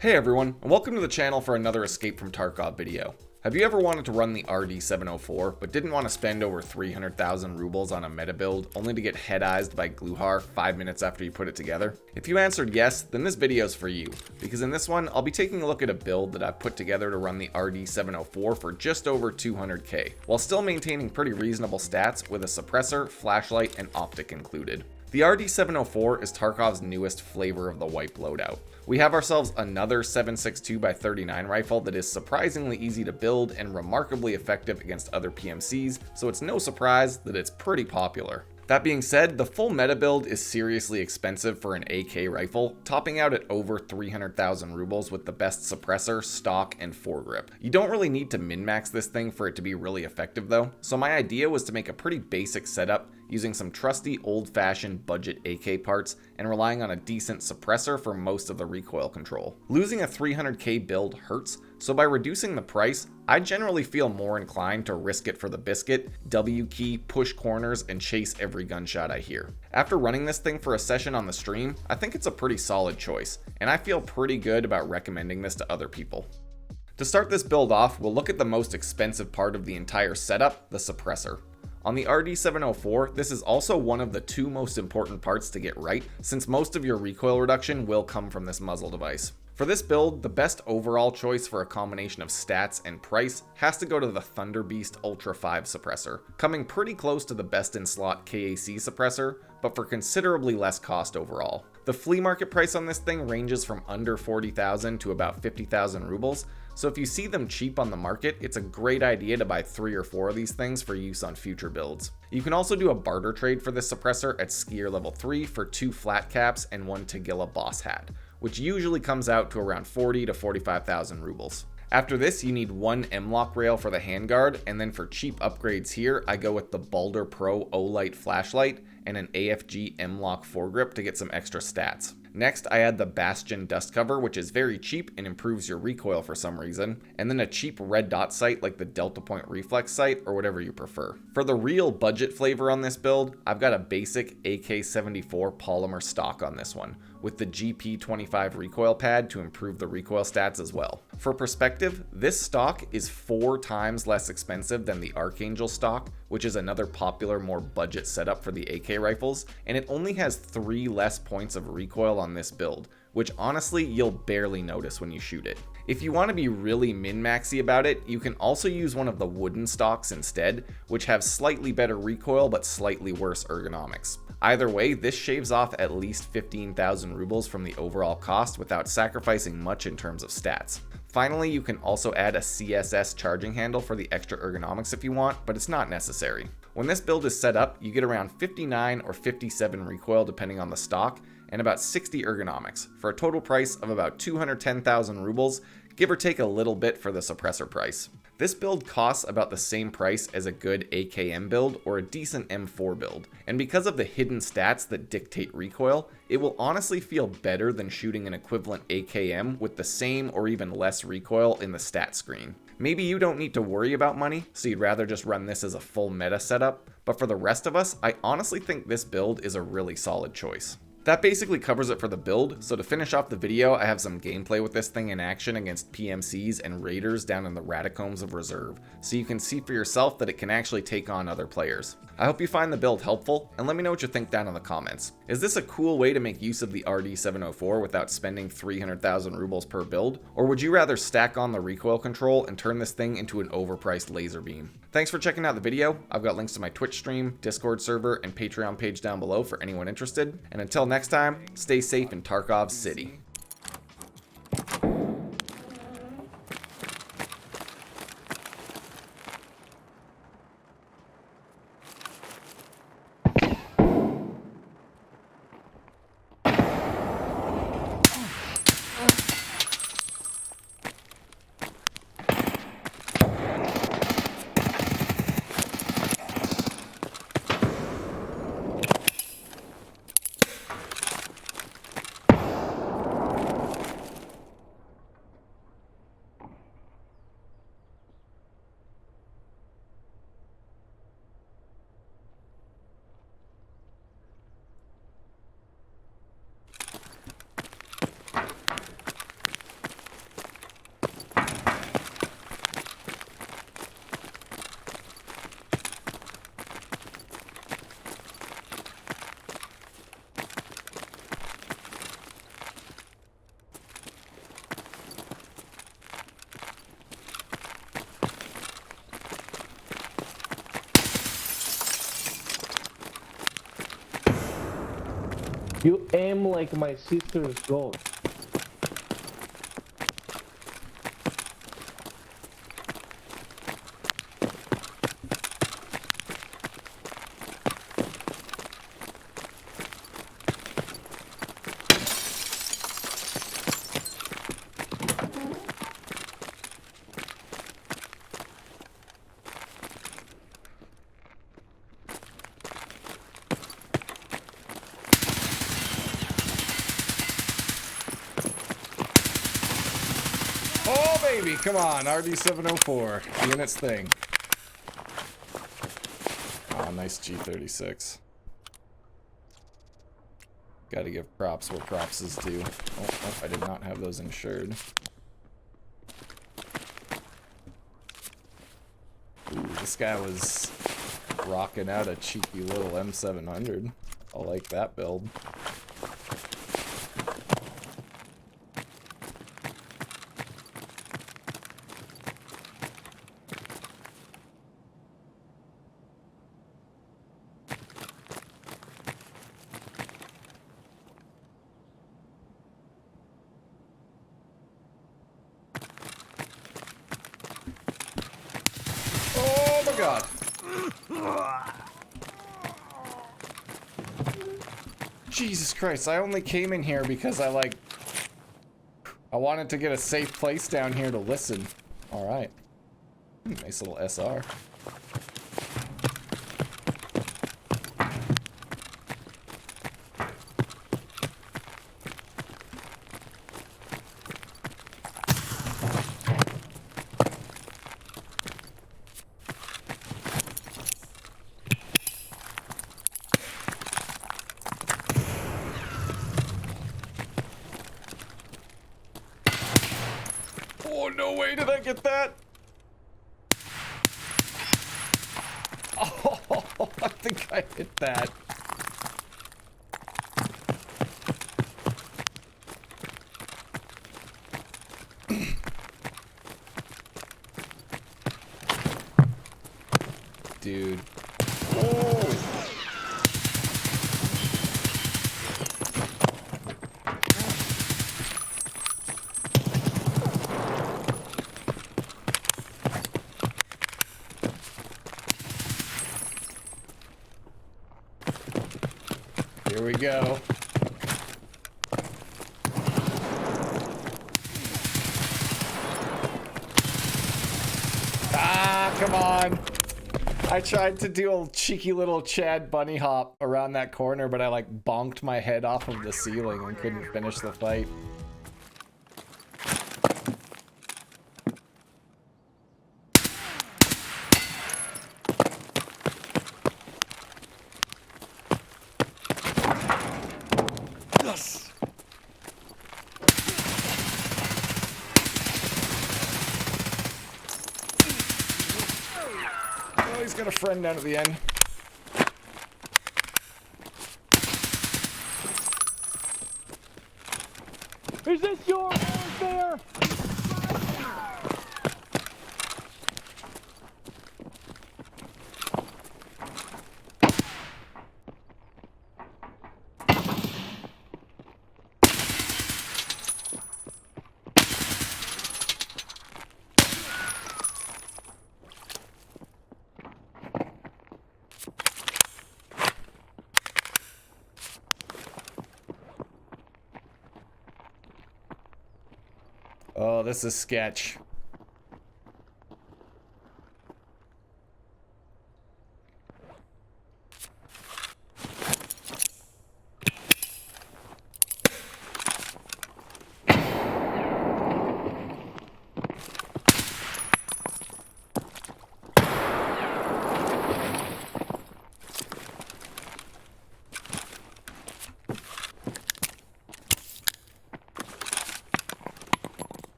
Hey everyone, and welcome to the channel for another Escape from Tarkov video. Have you ever wanted to run the RD-704, but didn't want to spend over 300,000 rubles on a meta build, only to get head-eyed by Gluhar 5 minutes after you put it together? If you answered yes, then this video's for you, because in this one, I'll be taking a look at a build that I've put together to run the RD-704 for just over 200k, while still maintaining pretty reasonable stats with a suppressor, flashlight, and optic included. The RD-704 is Tarkov's newest flavor of the wipe loadout. We have ourselves another 7.62x39 rifle that is surprisingly easy to build and remarkably effective against other PMCs, so it's no surprise that it's pretty popular. That being said, the full meta build is seriously expensive for an AK rifle, topping out at over 300,000 rubles with the best suppressor, stock, and foregrip. You don't really need to min-max this thing for it to be really effective though, so my idea was to make a pretty basic setup using some trusty old-fashioned budget AK parts and relying on a decent suppressor for most of the recoil control. Losing a 300k build hurts, so by reducing the price, I generally feel more inclined to risk it for the biscuit, W key, push corners, and chase every gunshot I hear. After running this thing for a session on the stream, I think it's a pretty solid choice, and I feel pretty good about recommending this to other people. To start this build off, we'll look at the most expensive part of the entire setup, the suppressor. On the RD-704, this is also one of the two most important parts to get right, since most of your recoil reduction will come from this muzzle device. For this build, the best overall choice for a combination of stats and price has to go to the Thunder Beast Ultra 5 suppressor, coming pretty close to the best in slot KAC suppressor, but for considerably less cost overall. The flea market price on this thing ranges from under 40,000 to about 50,000 rubles, so if you see them cheap on the market, it's a great idea to buy 3 or 4 of these things for use on future builds. You can also do a barter trade for this suppressor at Skier level 3 for 2 flat caps and 1 Tagilla boss hat, which usually comes out to around 40 to 45,000 rubles. After this, you need 1 M-Lock rail for the handguard, and then for cheap upgrades here, I go with the Balder Pro O-Light flashlight and an AFG M-Lock foregrip to get some extra stats. Next, I add the Bastion dust cover, which is very cheap and improves your recoil for some reason, and then a cheap red dot sight like the Delta Point reflex sight or whatever you prefer. For the real budget flavor on this build, I've got a basic AK-74 polymer stock on this one, with the GP25 recoil pad to improve the recoil stats as well. For perspective, this stock is 4 times less expensive than the Archangel stock, which is another popular, more budget setup for the AK rifles, and it only has 3 less points of recoil on this build, which honestly you'll barely notice when you shoot it. If you want to be really min-maxy about it, you can also use one of the wooden stocks instead, which have slightly better recoil but slightly worse ergonomics. Either way, this shaves off at least 15,000 rubles from the overall cost without sacrificing much in terms of stats. Finally, you can also add a CSS charging handle for the extra ergonomics if you want, but it's not necessary. When this build is set up, you get around 59 or 57 recoil depending on the stock, and about 60 ergonomics, for a total price of about 210,000 rubles, give or take a little bit for the suppressor price. This build costs about the same price as a good AKM build or a decent M4 build, and because of the hidden stats that dictate recoil, it will honestly feel better than shooting an equivalent AKM with the same or even less recoil in the stat screen. Maybe you don't need to worry about money, so you'd rather just run this as a full meta setup, but for the rest of us, I honestly think this build is a really solid choice. That basically covers it for the build, so to finish off the video, I have some gameplay with this thing in action against PMCs and raiders down in the Ratacombs of Reserve, so you can see for yourself that it can actually take on other players. I hope you find the build helpful, and let me know what you think down in the comments. Is this a cool way to make use of the RD-704 without spending 300,000 rubles per build, or would you rather stack on the recoil control and turn this thing into an overpriced laser beam? Thanks for checking out the video. I've got links to my Twitch stream, Discord server, and Patreon page down below for anyone interested, and until next time, stay safe in Tarkov City. You aim like my sister's ghost. Oh, baby, come on, RD-704, doing its thing. Oh, nice G36. Gotta give props where props is due. Oh, I did not have those insured. Ooh, this guy was rocking out a cheeky little M700. I like that build. Oh my god. Jesus Christ, I only came in here because I wanted to get a safe place down here to listen. Alright. Nice little SR. Oh, no way did I get that? Oh, I think I hit that. Dude. Oh! Here we go. Ah, come on. I tried to do a cheeky little Chad bunny hop around that corner, but I like bonked my head off of the ceiling and couldn't finish the fight. Yes. Oh, he's got a friend down at the end. Is this your there? Oh, this is sketch.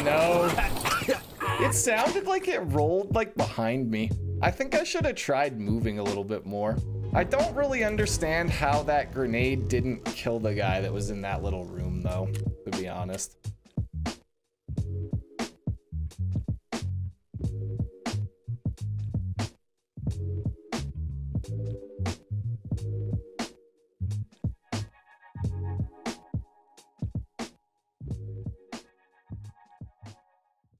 No. It sounded like it rolled like behind me. I think I should have tried moving a little bit more. I don't really understand how that grenade didn't kill the guy that was in that little room though, to be honest.